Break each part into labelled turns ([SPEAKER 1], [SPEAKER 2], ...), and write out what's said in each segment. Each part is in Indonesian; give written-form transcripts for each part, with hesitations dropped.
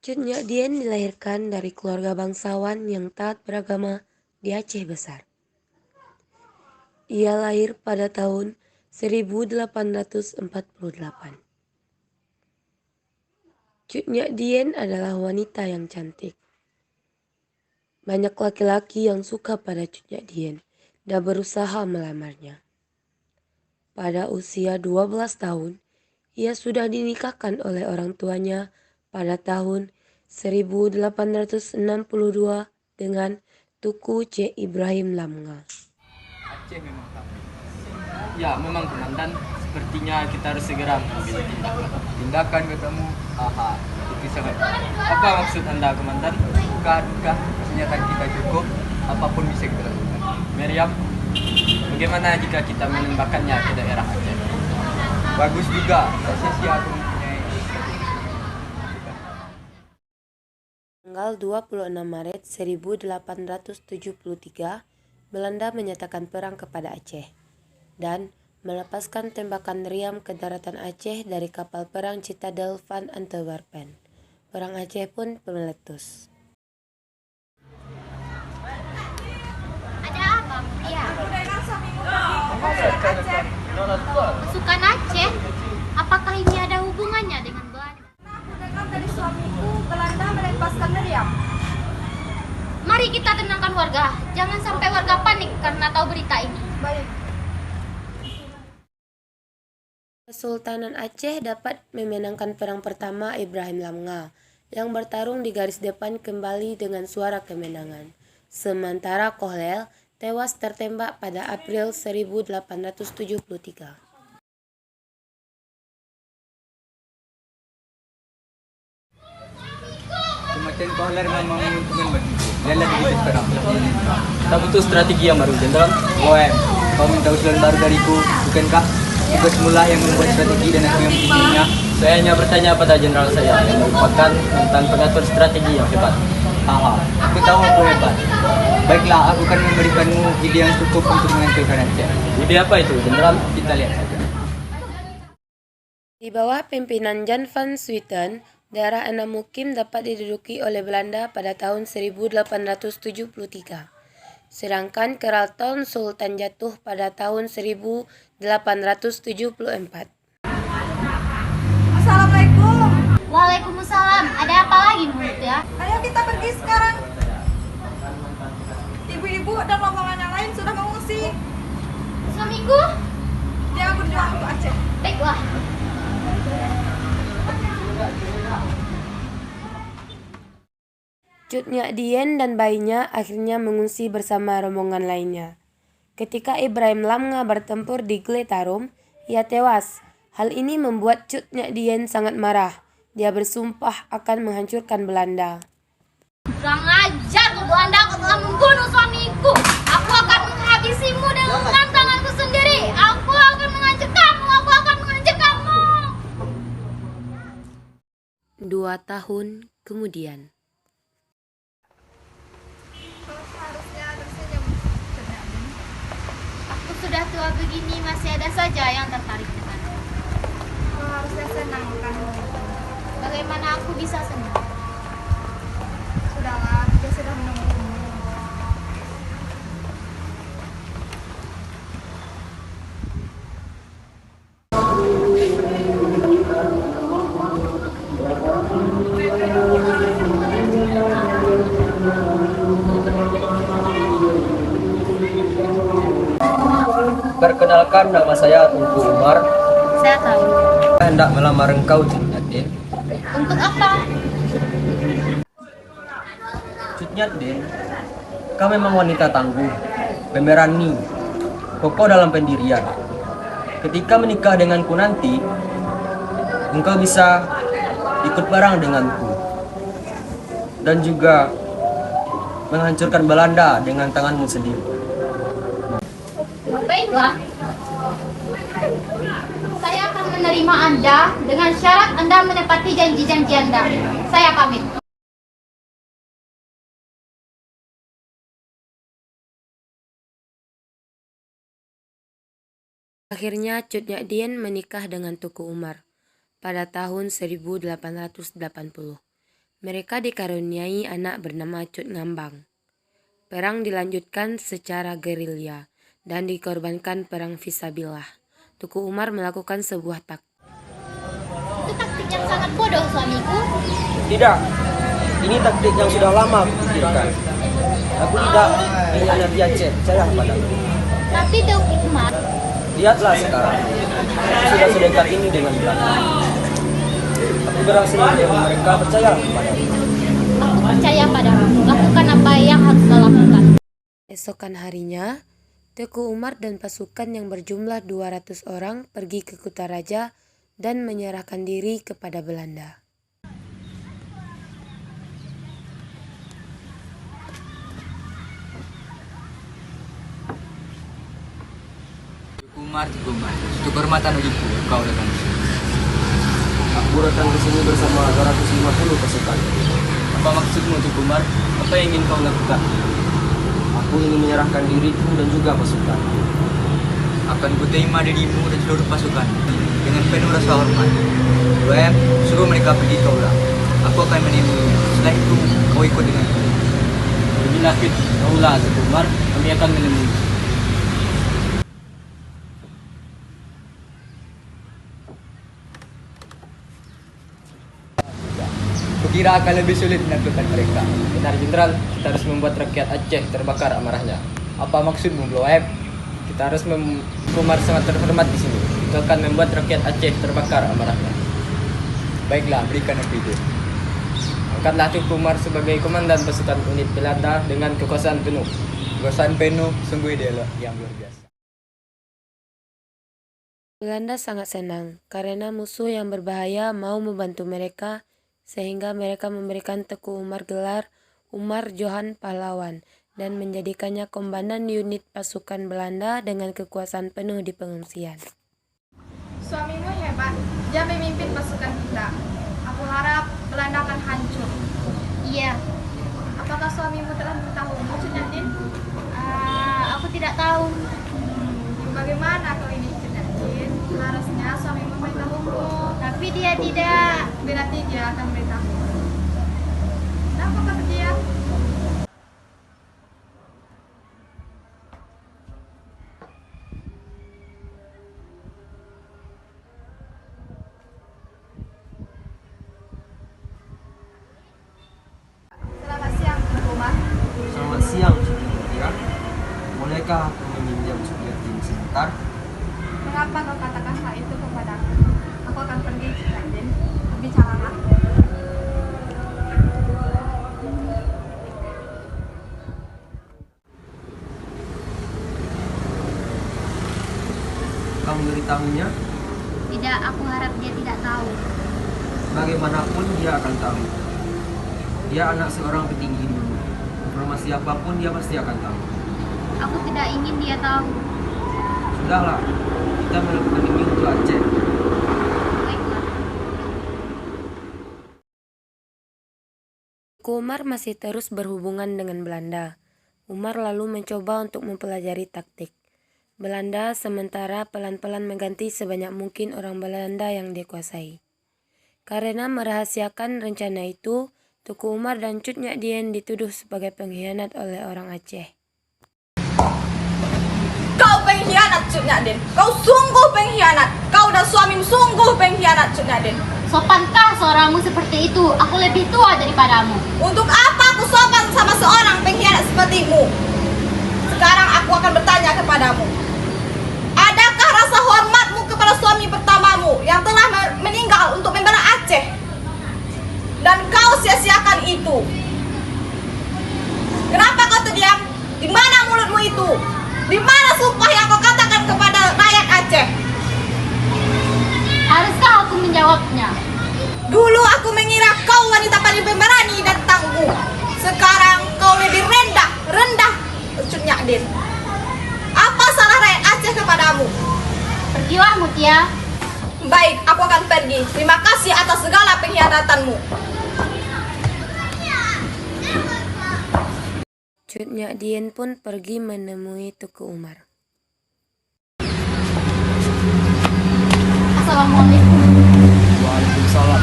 [SPEAKER 1] Cut Nyak Dien dilahirkan dari keluarga bangsawan yang taat beragama di Aceh Besar. Ia lahir pada tahun 1848. Cut Nyak Dien adalah wanita yang cantik. Banyak laki-laki yang suka pada Cut Nyak Dien dan berusaha melamarnya. Pada usia 12 tahun, ia sudah dinikahkan oleh orang tuanya pada tahun 1862 dengan Tuku C. Ibrahim Lamnga.
[SPEAKER 2] Aceh memang kami. Ya, memang komandan. Sepertinya kita harus segera mengambil tindakan. Tindakan katamu? Aha, itu sangat. Apa maksud Anda, komandan? Bukankah senjata kita cukup? Apapun bisa kita lakukan. Meriam, bagaimana jika kita menembakkannya ke daerah Aceh? Bagus juga. Tak sia-sia aku mempunyai.
[SPEAKER 1] Tanggal 26 Maret 1873, Belanda menyatakan perang kepada Aceh dan melepaskan tembakan meriam ke daratan Aceh dari kapal perang Citadel van Antwerpen. Perang Aceh pun meletus.
[SPEAKER 3] Ada apa, Mulia? Pasukan Aceh? Apakah ini ada hubungannya dengan Belanda?
[SPEAKER 4] Aku dengar dari suamiku, Belanda melepaskan meriam.
[SPEAKER 3] Mari kita tenangkan warga. Jangan sampai warga panik karena tahu berita ini.
[SPEAKER 4] Baik.
[SPEAKER 1] Kesultanan Aceh dapat memenangkan perang pertama Ibrahim Lamnga yang bertarung di garis depan kembali dengan suara kemenangan. Sementara Kohlel tewas tertembak pada April 1873.
[SPEAKER 2] Kematian Kohler memang menguntungkan bagiku. Lihatlah begitu sekarang. Tak butuh strategi yang baru, Jenderal. OM, kau minta usulan baru dariku, bukankah? Tugas mula yang membuat strategi dan aku yang mempunyainya. Saya hanya bertanya pada jenderal saya yang merupakan mantan pengatur strategi yang hebat. Haha, aku tahu aku hebat. Baiklah, aku akan memberikanmu ide yang cukup untuk menghancurkan Aceh. Ide apa itu, Jenderal? Kita lihat saja.
[SPEAKER 1] Di bawah pimpinan Jan van Swieten, daerah Enam Mukim dapat diduduki oleh Belanda pada tahun 1873. Sedangkan Keraton Sultan jatuh pada tahun 1874.
[SPEAKER 4] Assalamualaikum.
[SPEAKER 3] Waalaikumsalam. Ada apa lagi, Mulut ya?
[SPEAKER 4] Ayo kita pergi sekarang. Ibu-ibu dan rombongan yang lain sudah mengungsi.
[SPEAKER 3] Suamiku?
[SPEAKER 4] Dia berjuang untuk Aceh.
[SPEAKER 3] Baiklah.
[SPEAKER 1] Cut Nyak Dien dan bayinya akhirnya mengungsi bersama rombongan lainnya. Ketika Ibrahim Lamnga bertempur di Gletarum, ia tewas. Hal ini membuat Cut Nyak Dien sangat marah. Dia bersumpah akan menghancurkan Belanda.
[SPEAKER 3] Kurang ajar kau Belanda, kau telah membunuh suamiku. Aku akan menghabisimu dengan tanganku sendiri. Aku akan menghancur kamu. Aku akan menghancur kamu.
[SPEAKER 1] 2 tahun kemudian.
[SPEAKER 3] Aku sudah tua begini, masih ada saja yang tertarik denganku.
[SPEAKER 4] Kau harusnya senang kan?
[SPEAKER 3] Bagaimana aku bisa senang?
[SPEAKER 4] Sudahlah, dia sudah menunggumu.
[SPEAKER 2] Perkenalkan, nama saya Tunku Umar.
[SPEAKER 3] Saya tahu.
[SPEAKER 2] Saya hendak melamar engkau, Cut Nyak Dien.
[SPEAKER 3] Untuk apa?
[SPEAKER 2] Cut Nyak Dien, kau memang wanita tangguh, pemberani, kokoh dalam pendirian. Ketika menikah denganku nanti, engkau bisa ikut barang denganku dan juga menghancurkan Belanda dengan tanganmu sendiri.
[SPEAKER 3] Baiklah. Saya akan menerima Anda dengan syarat Anda menepati janji-janji Anda. Saya pamit.
[SPEAKER 1] Akhirnya Cut Nyak Dien menikah dengan Tuku Umar pada tahun 1880. Mereka dikaruniai anak bernama Cut Ngambang. Perang dilanjutkan secara gerilya dan dikorbankan perang fisabilillah. Tuku Umar melakukan sebuah
[SPEAKER 3] Itu taktik yang sangat bodoh suamiku.
[SPEAKER 5] Tidak, ini taktik yang sudah lama aku pikirkan. Aku tidak mengkhianati Aceh, percaya padaku.
[SPEAKER 3] Tapi Tuku Umar,
[SPEAKER 5] Lihatlah sekarang, aku sudah sedekat ini dengan Belanda. Aku berhasil menjadi mereka percaya padaku.
[SPEAKER 3] aku percaya padamu. Lakukan apa yang harus kau lakukan.
[SPEAKER 1] Esokan harinya, Teku Umar dan pasukan yang berjumlah 200 orang pergi ke Kutaraja dan menyerahkan diri kepada Belanda.
[SPEAKER 2] Tuku Umar, untuk kehormatan ujiku, kau datang ke sini.
[SPEAKER 5] Aku datang ke sini bersama 250 pasukan.
[SPEAKER 2] Apa maksudmu, Tuku Umar? Apa yang ingin kau lakukan?
[SPEAKER 5] Aku ingin menyerahkan diriku dan juga pasukan.
[SPEAKER 2] Akan kuterima dirimu dan seluruh pasukan dengan penuh rasa hormat. WM, suruh mereka pergi ke ulang. Aku akan menemui. Setelah itu, kau ikut denganku. Bila kita ke ulang, Tuku Umar, kami akan menemui. Kukira akan lebih sulit menaklukkan mereka. Benar Jenderal, kita harus membuat rakyat Aceh terbakar amarahnya. Apa maksudmu, Bloem? Kita harus Umar sangat terhormat di sini. Itu akan membuat rakyat Aceh terbakar amarahnya. Baiklah, berikan aku ide. Angkatlah Tuku Umar sebagai komandan pasukan unit Belanda dengan kekuasaan penuh. Kekuasaan penuh sungguh ideal yang luar biasa.
[SPEAKER 1] Belanda sangat senang karena musuh yang berbahaya mau membantu mereka, sehingga mereka memberikan Teku Umar gelar Umar Johan Pahlawan dan menjadikannya komandan unit pasukan Belanda dengan kekuasaan penuh di pengungsian.
[SPEAKER 4] Suamimu hebat, dia memimpin pasukan kita. Aku harap Belanda akan hancur.
[SPEAKER 3] Iya,
[SPEAKER 4] Apakah suamimu telah memberitahumu, Cut Nyatin?
[SPEAKER 3] aku tidak tahu.
[SPEAKER 4] Bagaimana kau ini, Cut Nyatin? Harusnya suamimu memberitahumu.
[SPEAKER 3] Tapi dia tidak.
[SPEAKER 4] Berarti dia akan memberitahu. Kenapa kata dia? Selamat siang, Tuku Umar.
[SPEAKER 5] Selamat siang, Cuti Mutia. Bolehkah aku meminjam Cuti sebentar?
[SPEAKER 4] Mengapa kau katakan hal itu kepadaku? Aku akan pergi, Cut Nyatin. Bicaralah.
[SPEAKER 5] Kau memberitahunya?
[SPEAKER 3] Tidak, aku harap dia tidak tahu.
[SPEAKER 5] Bagaimanapun dia akan tahu. Dia anak seorang petinggi dulu. Informasi apapun dia pasti akan tahu.
[SPEAKER 3] Aku tidak ingin dia tahu.
[SPEAKER 5] Sudahlah, kita melakukan ini untuk Aceh.
[SPEAKER 3] Baiklah.
[SPEAKER 1] Teku Umar masih terus berhubungan dengan Belanda. Umar lalu mencoba untuk mempelajari taktik. Belanda sementara pelan-pelan mengganti sebanyak mungkin orang Belanda yang dikuasai. Karena merahasiakan rencana itu, Tuku Umar dan Cut Nyadien dituduh sebagai pengkhianat oleh orang Aceh.
[SPEAKER 4] Kau pengkhianat, Cut Nyatin. Kau sungguh pengkhianat. Kau dan suamimu sungguh pengkhianat, Cut Nyatin.
[SPEAKER 3] Sopankah seorangmu seperti itu? Aku lebih tua daripadamu.
[SPEAKER 4] Untuk apa aku sopan sama seorang pengkhianat sepertimu? Sekarang aku akan bertanya kepadamu. Adakah rasa hormatmu kepada suami pertamamu yang telah meninggal untuk membela Aceh? Dan kau sia-siakan itu. Kenapa kau terdiam? Di mana mulutmu itu? Di mana sumpah yang kau katakan kepada rakyat Aceh?
[SPEAKER 3] Haruskah aku menjawabnya?
[SPEAKER 4] Dulu aku mengira kau wanita paling pemberani dan tangguh. Sekarang kau lebih rendah, Cut Nyadin. Apa salah rakyat Aceh kepadamu?
[SPEAKER 3] Pergilah Mutia.
[SPEAKER 4] Baik, aku akan pergi. Terima kasih atas segala pengkhianatanmu.
[SPEAKER 1] Cut Nyadien pun pergi menemui Tuku Umar.
[SPEAKER 3] Assalamualaikum.
[SPEAKER 2] Waalaikumsalam.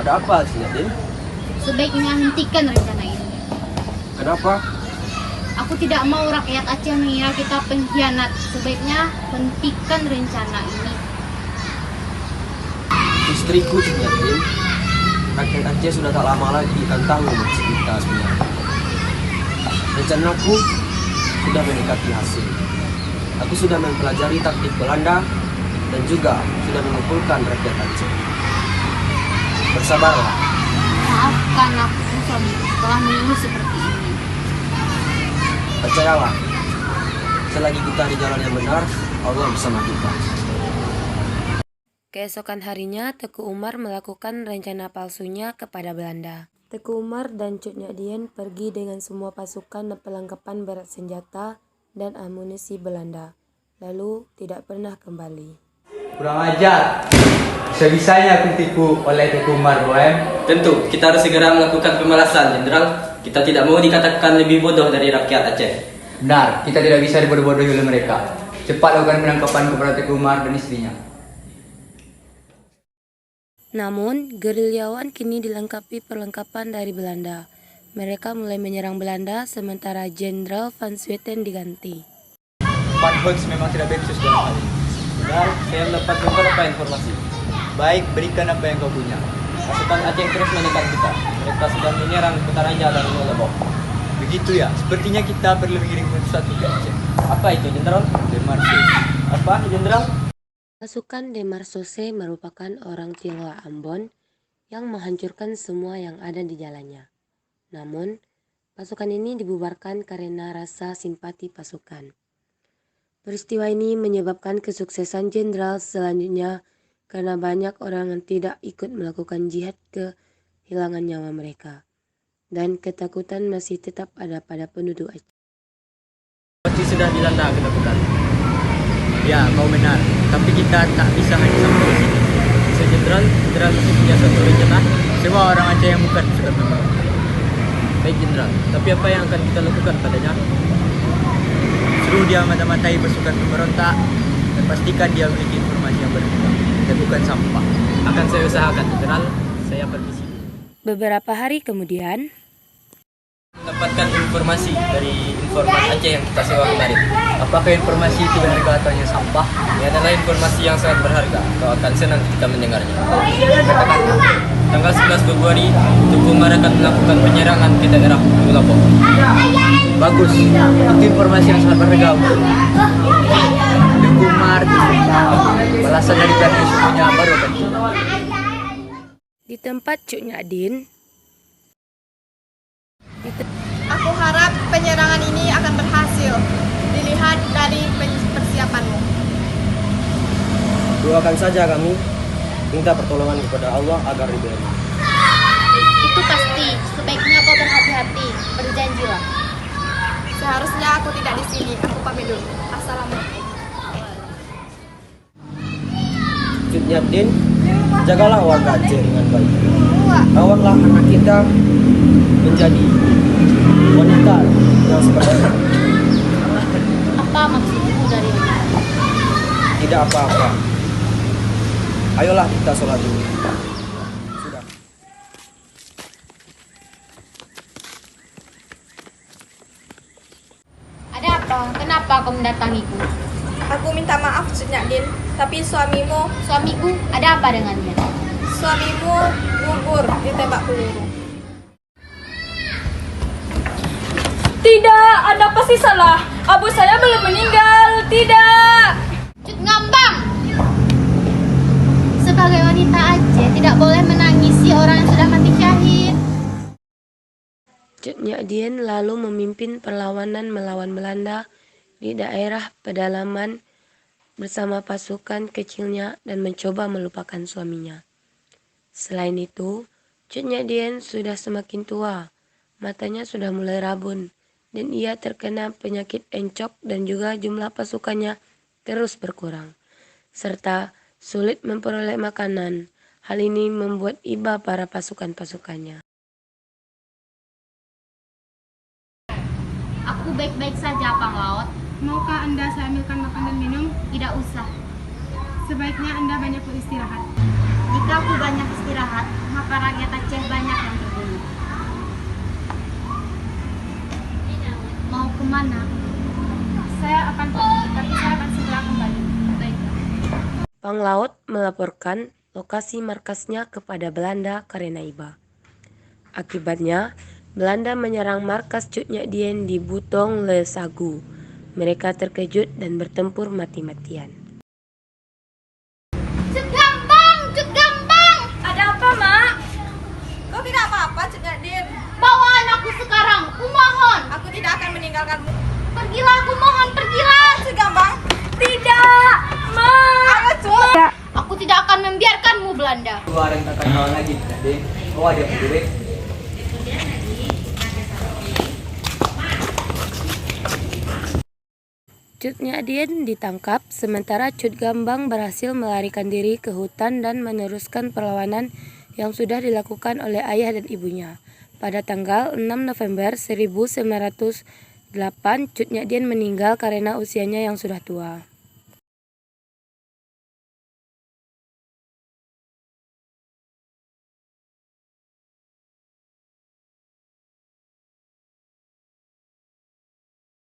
[SPEAKER 5] Ada apa sih, Din?
[SPEAKER 3] Sebaiknya hentikan rencana ini.
[SPEAKER 5] Kenapa?
[SPEAKER 3] Aku tidak mau rakyat Aceh mengira kita pengkhianat. Sebaiknya hentikan rencana ini.
[SPEAKER 5] Istriku, Din. Rakyat Aceh sudah tak lama lagi akan tahu maksud kita sebenarnya. Rencanaku sudah mendekati hasil. Aku sudah mempelajari taktik Belanda dan juga sudah mengumpulkan rakyat Aceh. Bersabarlah.
[SPEAKER 3] Maafkan aku suami telah menyuruh seperti ini.
[SPEAKER 5] Percayalah, selagi kita di jalan yang benar, Allah bersama kita.
[SPEAKER 1] Keesokan harinya, Teku Umar melakukan rencana palsunya kepada Belanda. Teku Umar dan Cut Nyak Dien pergi dengan semua pasukan dan perlengkapan berat senjata dan amunisi Belanda, lalu tidak pernah kembali.
[SPEAKER 2] Kurang ajar. Sebisanya aku tipu oleh Teku Umar, Bohem. Tentu, kita harus segera melakukan pemalasan, Jenderal. Kita tidak mau dikatakan lebih bodoh dari rakyat Aceh. Benar, kita tidak bisa dibodoh-bodohi oleh mereka. Cepat lakukan penangkapan kepada Teku Umar dan istrinya.
[SPEAKER 1] Namun, gerilyawan kini dilengkapi perlengkapan dari Belanda. Mereka mulai menyerang Belanda, sementara Jenderal Van Swieten diganti.
[SPEAKER 2] Van Holtz memang tidak becus dalam hal ini. Benar, saya mendapat beberapa informasi. Baik, berikan apa yang kau punya. Pasukan Aceh terus menekan kita. Mereka sedang menyerang Kutaraja dan Lombok. Begitu ya, sepertinya kita perlu mengirim sesuatu ke Aceh. Apa itu, Jenderal? Demarche. Apa, Jenderal?
[SPEAKER 1] Pasukan Demarche merupakan orang Tionghoa Ambon yang menghancurkan semua yang ada di jalannya. Namun, pasukan ini dibubarkan karena rasa simpati pasukan. Peristiwa ini menyebabkan kesuksesan jenderal selanjutnya karena banyak orang yang tidak ikut melakukan jihad kehilangan nyawa mereka. Dan ketakutan masih tetap ada pada penduduk Aceh.
[SPEAKER 2] Pasti sudah dilanda ketakutan. Ya, kau benar. Tapi kita tak bisa hanya sampai di sini. Jenderal masih punya satu rencana. Semua orang Aceh yang bukan sudah membawa. Baik, Jenderal. Tapi apa yang akan kita lakukan padanya? Suruh dia mata-matai pasukan pemberontak dan pastikan dia memiliki informasi yang benar dan bukan sampah. Akan saya usahakan, Jenderal. Saya permisi.
[SPEAKER 1] Beberapa hari kemudian,
[SPEAKER 2] Mendapatkan informasi dari informan Aceh yang kita sewa kemarin. Apakah informasi itu berharga atau hanya sampah? Ini adalah informasi yang sangat berharga. Kau akan senang ketika mendengarnya. Katakan, tanggal 11 Februari, Teku Umar akan melakukan penyerangan ke daerah Lombok. Bagus, itu informasi yang sangat berharga. Teku Umar, balasan dari pihak musuhnya baru akan tiba.
[SPEAKER 1] di tempat Cut Nyak Dien,
[SPEAKER 4] Aku harap penyerangan ini akan berhasil. Dilihat dari persiapanmu.
[SPEAKER 5] Doakan saja kami, minta pertolongan kepada Allah agar diberi.
[SPEAKER 3] Itu pasti. Sebaiknya kau berhati-hati. Berjanjilah.
[SPEAKER 4] Seharusnya aku tidak di sini. Aku pamit dulu. Assalamualaikum.
[SPEAKER 5] Cut Nyak Dien, jagalah warga Aceh dengan baik. Rawatlah anak kita menjadi wanita yang sebenarnya.
[SPEAKER 3] Apa maksudmu dari ini?
[SPEAKER 5] Tidak apa-apa. Ayolah kita sholat dulu. Sudah.
[SPEAKER 3] Ada apa? Kenapa kau mendatangiku?
[SPEAKER 4] Aku minta maaf, Cut Nyak Dien. Tapi suamimu
[SPEAKER 3] Ada apa dengannya?
[SPEAKER 4] gugur ditembak peluru.
[SPEAKER 6] Tidak, Anda pasti salah. Abu saya belum meninggal. Tidak.
[SPEAKER 3] Cut ngambang! Sebagai wanita Aceh tidak boleh menangisi orang yang sudah mati syahid.
[SPEAKER 1] Cut Nyak Dien lalu memimpin perlawanan melawan Belanda di daerah pedalaman bersama pasukan kecilnya dan mencoba melupakan suaminya. Selain itu, Cut Nyak Dien sudah semakin tua, matanya sudah mulai rabun, dan ia terkena penyakit encok dan juga jumlah pasukannya terus berkurang, serta sulit memperoleh makanan. Hal ini membuat iba para pasukannya.
[SPEAKER 3] Aku baik-baik saja, Pang Laut.
[SPEAKER 6] Maukah Anda saya ambilkan makan dan minum?
[SPEAKER 3] Tidak usah.
[SPEAKER 6] Sebaiknya Anda banyak beristirahat.
[SPEAKER 3] Jika aku banyak istirahat, maka rakyat Aceh banyak yang terbunuh. Mau kemana?
[SPEAKER 6] Saya akan pergi, tapi saya akan segera kembali.
[SPEAKER 3] Baiklah.
[SPEAKER 1] Panglaut melaporkan lokasi markasnya kepada Belanda Karenaiba. Akibatnya, Belanda menyerang markas Cut Nyak Dien di Butong Le Sagu. Mereka terkejut dan bertempur mati-matian.
[SPEAKER 3] Cut Gambang! Cut Gambang!
[SPEAKER 6] Ada apa, Mak?
[SPEAKER 4] Kau tidak apa-apa, Cut Nyak Dien.
[SPEAKER 3] Bawa anakku sekarang, kumohon.
[SPEAKER 4] Aku tidak akan meninggalkanmu.
[SPEAKER 3] Pergilah, aku mohon, pergilah.
[SPEAKER 4] Cut Gambang,
[SPEAKER 6] Tidak, Mak.
[SPEAKER 4] ayo Cut.
[SPEAKER 3] Aku tidak akan membiarkanmu, Belanda.
[SPEAKER 2] Dua orang tak kenal lagi, Raden. Oh, ada prajurit.
[SPEAKER 1] Cut Nyak Dien ditangkap, sementara Cut Gambang berhasil melarikan diri ke hutan dan meneruskan perlawanan yang sudah dilakukan oleh ayah dan ibunya. Pada tanggal 6 November 1908, Cut Nyak Dien meninggal karena usianya yang sudah tua.